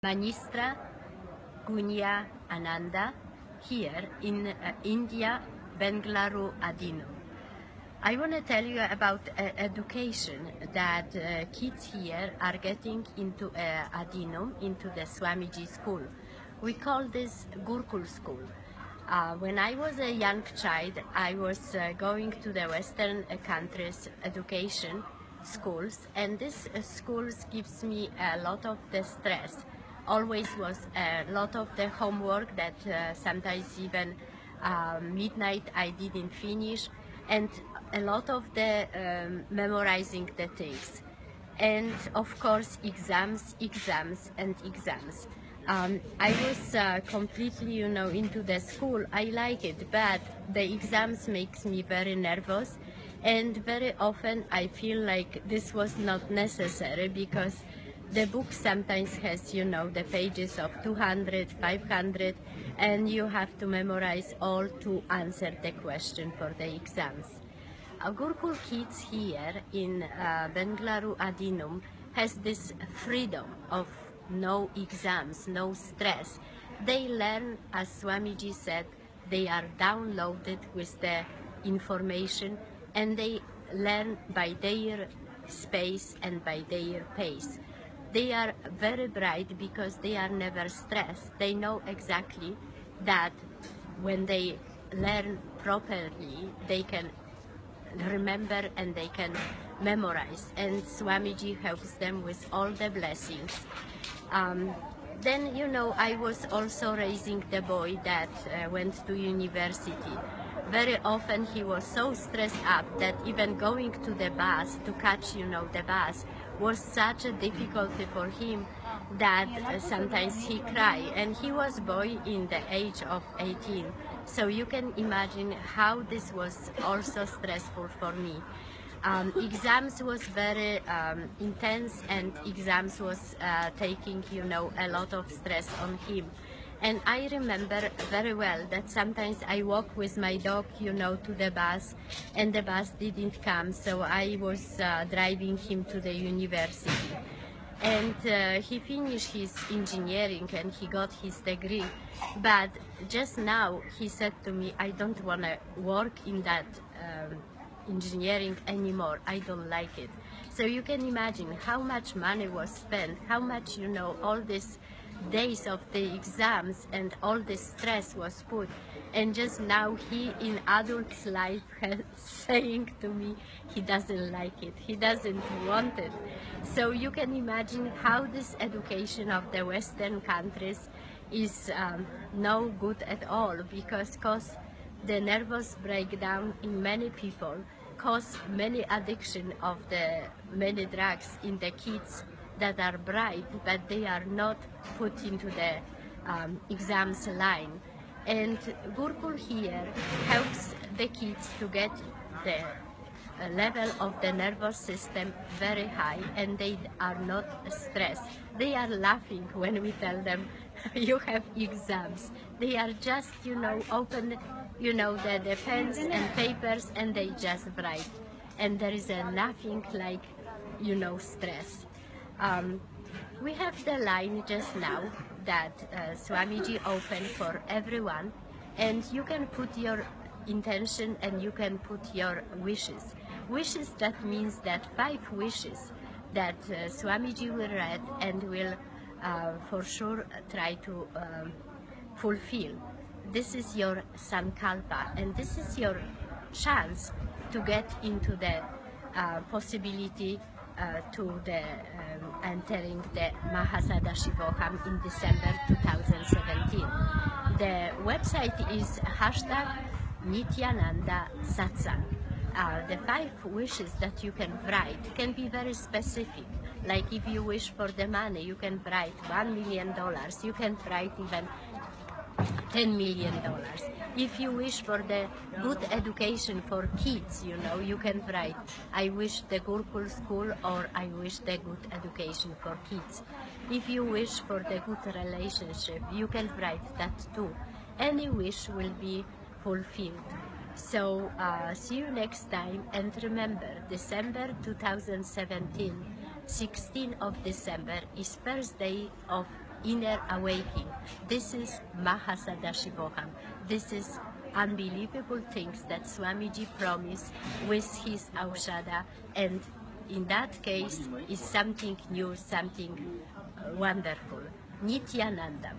Manistra Gunya Ananda here in India, Bengaluru, Adino. I want to tell you about education that kids here are getting into Adino, into the Swamiji school. We call this Gurukul school. When I was a young child, I was going to the Western countries education schools, and this schools gives me a lot of the stress. Always was a lot of the homework that sometimes even midnight I didn't finish, and a lot of the memorizing the things, and of course exams and exams. I was completely, into the school. I like it, but the exams makes me very nervous, and very often I feel like this was not necessary, because the book sometimes has, the pages of 200, 500, and you have to memorize all to answer the question for the exams. Gurukul kids here in Bengaluru Adinum has this freedom of no exams, no stress. They learn, as Swamiji said, they are downloaded with the information, and they learn by their space and by their pace. They are very bright because they are never stressed. They know exactly that when they learn properly, they can remember and they can memorize, and Swamiji helps them with all the blessings. Then, I was also raising the boy that went to university. Very often he was so stressed up that even going to the bus to catch, the bus was such a difficulty for him that sometimes he cried, and he was boy in the age of 18. So you can imagine how this was also stressful for me. Exams was very intense, and exams was taking, a lot of stress on him. And I remember very well that sometimes I walk with my dog, to the bus, and the bus didn't come, so I was driving him to the university. And he finished his engineering and he got his degree. But just now he said to me, I don't want to work in that engineering anymore. I don't like it. So you can imagine how much money was spent, how much, all these days of the exams and all this stress was put. And just now he in adult life saying to me he doesn't like it, he doesn't want it. So you can imagine how this education of the Western countries is no good at all, because cause the nervous breakdown in many people, cause many addiction of the many drugs in the kids that are bright, but they are not put into the exams line. And Gurukul here helps the kids to get the level of the nervous system very high, and they are not stressed. They are laughing when we tell them you have exams. They are just, open, the pens and papers, and they just write. And there is nothing like, stress. We have the line just now that Swamiji opened for everyone, and you can put your intention and you can put your wishes. Wishes, that means that 5 wishes that Swamiji will read and will for sure try to fulfill. This is your sankalpa, and this is your chance to get into the possibility to the entering the Mahasadashivoham in December 2017. The website is #Nithyananda Satsang. The 5 wishes that you can write can be very specific. Like if you wish for the money, you can write $1 million. You can write even $10 million. If you wish for the good education for kids, you can write, I wish the Gurukul school, or I wish the good education for kids. If you wish for the good relationship, you can write that too. Any wish will be fulfilled. So see you next time, and remember, December 2017, 16th of December is first day of inner awakening. This is Mahasadashivoham. This is unbelievable things that Swamiji promised with his Aushada, and in that case is something new, something wonderful. Nithyanandam.